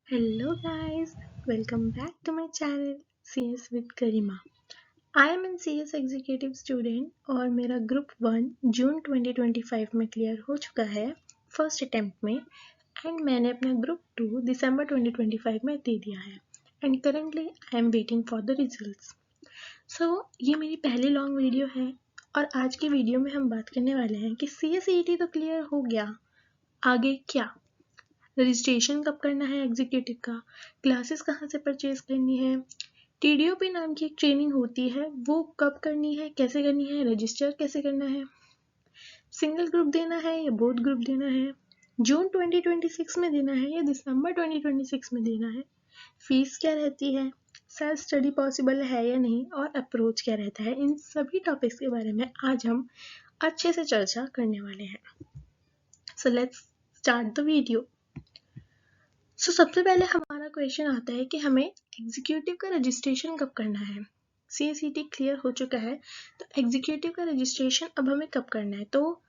Hello guys, welcome back to my channel CS with Garima. I am an CS Executive Student और मेरा group 1 जून 2025 में clear हो चुका है फर्स्ट अटेम्प्ट में एंड मैंने अपना ग्रुप 2 दिसंबर 2025 में दे दिया है and currently I am waiting for the results. So ये मेरी पहली लॉन्ग वीडियो है और आज की वीडियो में हम बात करने वाले हैं कि CSET तो क्लियर हो गया, आगे क्या, रजिस्ट्रेशन कब करना है एग्जीक्यूटिव का, क्लासेस कहाँ से परचेज करनी है, TDOP नाम की एक ट्रेनिंग होती है वो कब करनी है, कैसे करनी है, रजिस्टर कैसे करना है, सिंगल ग्रुप देना है या बोथ ग्रुप देना है, जून 2026 में देना है या दिसंबर 2026 में देना है, फीस क्या रहती है, सेल्फ स्टडी पॉसिबल है या नहीं और अप्रोच क्या रहता है। इन सभी टॉपिक्स के बारे में आज हम अच्छे से चर्चा करने वाले हैं। So let's start the video. सबसे पहले हमारा क्वेश्चन आता है कि हमें एग्जीक्यूटिव का रजिस्ट्रेशन कब करना है। CSET क्लियर हो चुका है तो एग्जीक्यूटिव का रजिस्ट्रेशन अब हमें कब करना है। तो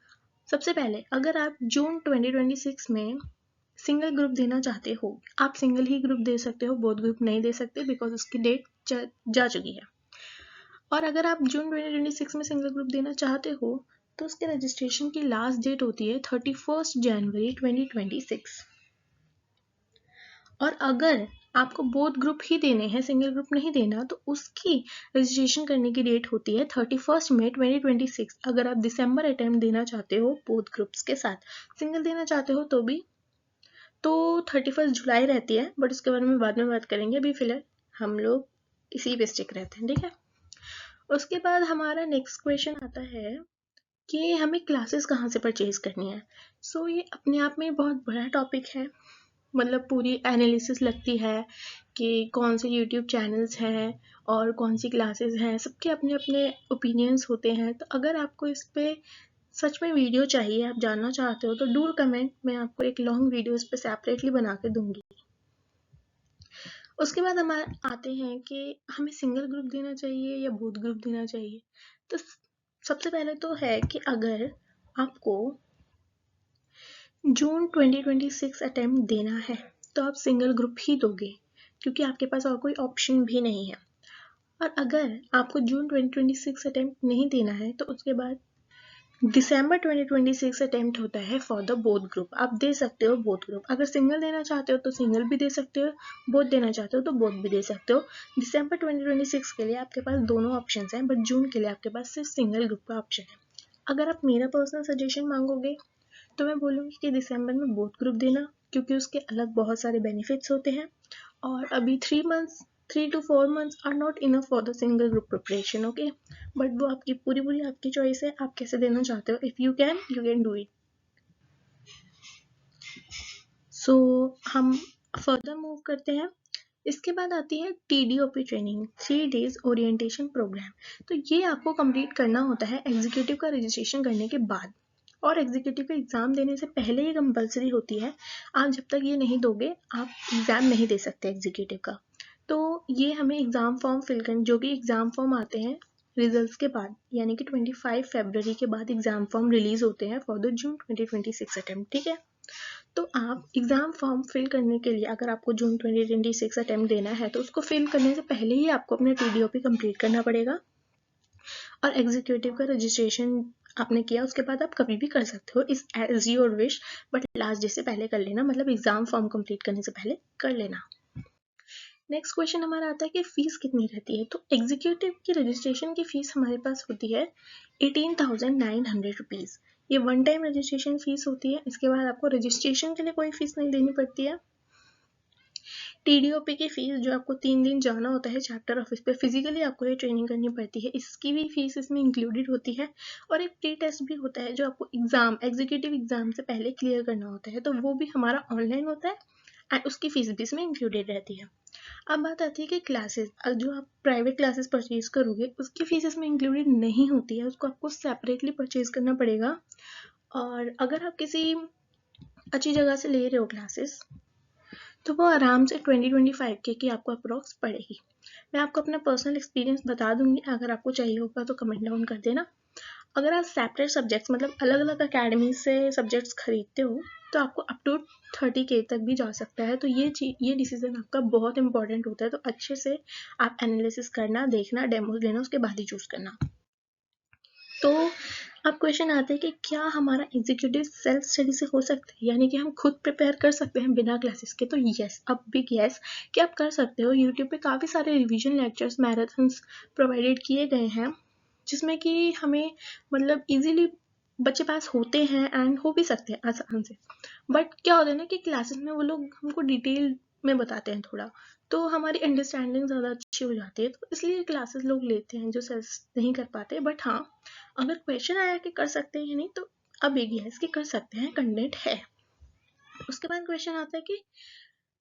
सबसे पहले अगर आप जून 2026 में सिंगल ग्रुप देना चाहते हो, आप सिंगल ही ग्रुप दे सकते हो, बोथ ग्रुप नहीं दे सकते बिकॉज उसकी डेट जा चुकी है। और अगर आप जून 2026 में सिंगल ग्रुप देना चाहते हो तो उसके रजिस्ट्रेशन की लास्ट डेट होती है 31 जनवरी 2026। और अगर आपको बोथ ग्रुप ही देने हैं, सिंगल ग्रुप नहीं देना, तो उसकी रजिस्ट्रेशन करने की डेट होती है 31 मई 2026। अगर आप दिसंबर अटेम्प्ट देना चाहते हो बोथ ग्रुप्स के साथ, सिंगल देना चाहते हो तो भी तो 31 जुलाई रहती है, बट उसके बारे में बाद में बात करेंगे। अभी फिलहाल हम लोग इसी पे स्टिक रहते हैं, ठीक है। उसके बाद हमारा नेक्स्ट क्वेश्चन आता है कि हमें क्लासेस कहाँ से परचेज करनी है। ये अपने आप में बहुत बड़ा टॉपिक है, मतलब पूरी एनालिसिस लगती है कि कौन से यूट्यूब चैनल्स हैं और कौन सी क्लासेस हैं, सबके अपने अपने ओपिनियंस होते हैं। तो अगर आपको इस पे सच में वीडियो चाहिए, आप जानना चाहते हो, तो डू कमेंट, मैं आपको एक लॉन्ग वीडियो इस पे सेपरेटली बना के दूंगी। उसके बाद हम आते हैं कि हमें सिंगल ग्रुप देना चाहिए या बोथ ग्रुप देना चाहिए। तो सबसे पहले तो है कि अगर आपको जून 2026 अटेम्प्ट देना है तो आप सिंगल ग्रुप ही दोगे क्योंकि आपके पास और कोई ऑप्शन भी नहीं है। और अगर आपको जून 2026 अटेम्प्ट नहीं देना है तो उसके बाद दिसंबर 2026 अटेम्प्ट होता है फॉर द बोथ ग्रुप। आप दे सकते हो बोथ ग्रुप, अगर सिंगल देना चाहते हो तो सिंगल भी दे सकते हो, बोथ देना चाहते हो तो बोथ भी दे सकते हो। दिसंबर 2026 के लिए आपके पास दोनों ऑप्शन हैं, बट जून के लिए आपके पास सिर्फ सिंगल ग्रुप का ऑप्शन है। अगर आप मेरा पर्सनल सजेशन मांगोगे तो मैं बोलूँगी कि दिसंबर में बोथ ग्रुप देना क्योंकि उसके अलग बहुत सारे बेनिफिट्स होते हैं। और अभी 3 to 4 months are not enough for the single group preparation, okay. But वो आपकी पूरी आपकी चॉइस है, आप कैसे देना चाहते हो। If you can do it. So हम फर्दर मूव करते हैं। इसके बाद आती है TDOP training, 3 days orientation programme. तो ये आपको कंप्लीट करना होता है एग्जीक्यूटिव का रजिस्ट्रेशन करने के बाद, और एग्जीक्यूटिव का एग्ज़ाम देने से पहले ये कंपलसरी होती है। आप जब तक ये नहीं दोगे आप एग्ज़ाम नहीं दे सकते एग्जीक्यूटिव का। तो ये हमें एग्ज़ाम फॉर्म फिल करने, जो भी एग्ज़ाम फॉर्म आते हैं रिजल्ट्स के बाद, यानी कि 25 फरवरी के बाद एग्ज़ाम फॉर्म रिलीज होते हैं फॉर द जून 2026 अटेम्प्ट, ठीक है। तो आप एग्ज़ाम फॉर्म फिल करने के लिए, अगर आपको जून 2026 अटेम्प्ट देना है तो उसको फिल करने से पहले ही आपको अपना TDOP कंप्लीट करना पड़ेगा। और एग्जीक्यूटिव का रजिस्ट्रेशन आपने किया उसके बाद आप कभी भी कर सकते हो, इस as your wish, but last day से पहले कर लेना, मतलब एग्ज़ाम फॉर्म कंप्लीट करने से पहले कर लेना। नेक्स्ट क्वेश्चन हमारा आता है कि फ़ीस कितनी रहती है। तो एग्जीक्यूटिव की रजिस्ट्रेशन की फ़ीस हमारे पास होती है 18,900 रुपीज़। ये वन टाइम रजिस्ट्रेशन फ़ीस होती है। इसके बाद आपको रजिस्ट्रेशन के लिए कोई फ़ीस नहीं देनी पड़ती है। TDOP की फ़ीस जो आपको 3 दिन जाना होता है चैप्टर ऑफिस पे, फिजिकली आपको ये ट्रेनिंग करनी पड़ती है, इसकी भी फ़ीस इसमें इंक्लूडेड होती है। और एक प्री टेस्ट भी होता है जो आपको एग्जीक्यूटिव एग्ज़ाम से पहले क्लियर करना होता है, तो वो भी हमारा ऑनलाइन होता है एंड उसकी फ़ीस भी इसमें इंक्लूडेड रहती है। अब बात आती है कि क्लासेस, जो आप प्राइवेट क्लासेस परचेज करोगे उसकी फ़ीस इसमें इंक्लूडेड नहीं होती है, उसको आपको सेपरेटली परचेज करना पड़ेगा। और अगर आप किसी अच्छी जगह से ले रहे हो क्लासेस तो वो आराम से 20-25 की आपको अप्रॉक्स पड़ेगी। मैं आपको अपना पर्सनल एक्सपीरियंस बता दूंगी, अगर आपको चाहिए होगा तो कमेंट डाउन कर देना। अगर आप सेपरेट सब्जेक्ट्स मतलब अलग अलग अकेडमी से सब्जेक्ट्स खरीदते हो तो आपको अप टू 30K तक भी जा सकता है। तो ये डिसीजन आपका बहुत इंपॉर्टेंट होता है। तो अच्छे से आप एनालिसिस करना, देखना, डेमोज लेना, उसके बाद ही चूज करना। तो अब क्वेश्चन आता है कि क्या हमारा एग्जीक्यूटिव सेल्फ स्टडी से हो सकता है, यानी कि हम खुद प्रिपेयर कर सकते हैं बिना क्लासेस के? तो यस, अब बिग यस कि आप कर सकते हो। यूट्यूब पे काफ़ी सारे रिवीजन लेक्चर्स, मैराथन्स प्रोवाइडेड किए गए हैं जिसमें कि हमें मतलब इजीली बच्चे पास होते हैं एंड हो भी सकते हैं आसान से। बट क्या होता है ना कि क्लासेस में वो लोग हमको डिटेल में बताते हैं थोड़ा, तो हमारी अंडरस्टैंडिंग ज़्यादा अच्छी हो जाती है। तो इसलिए क्लासेस लोग लेते हैं जो सेल्फ नहीं कर पाते। बट हाँ, अगर क्वेश्चन आया कि कर सकते हैं या नहीं, तो अब एक यस कि कर सकते हैं, कंटेंट है। उसके बाद क्वेश्चन आता है कि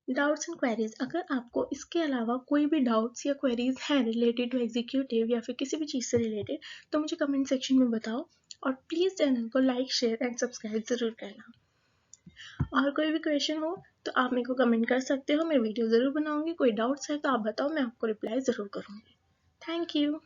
डाउट्स एंड क्वेरीज। अगर आपको इसके अलावा कोई भी डाउट्स या क्वेरीज हैं रिलेटेड टू एग्जीक्यूटिव या फिर किसी भी चीज़ से रिलेटेड, तो मुझे कमेंट सेक्शन में बताओ। और प्लीज़ चैनल को लाइक, शेयर एंड सब्सक्राइब ज़रूर करना। और कोई भी क्वेश्चन हो तो आप मेरे को कमेंट कर सकते हो, मैं वीडियो ज़रूर बनाऊंगी। कोई डाउट्स है तो आप बताओ, मैं आपको रिप्लाई ज़रूर करूँगी। Thank you.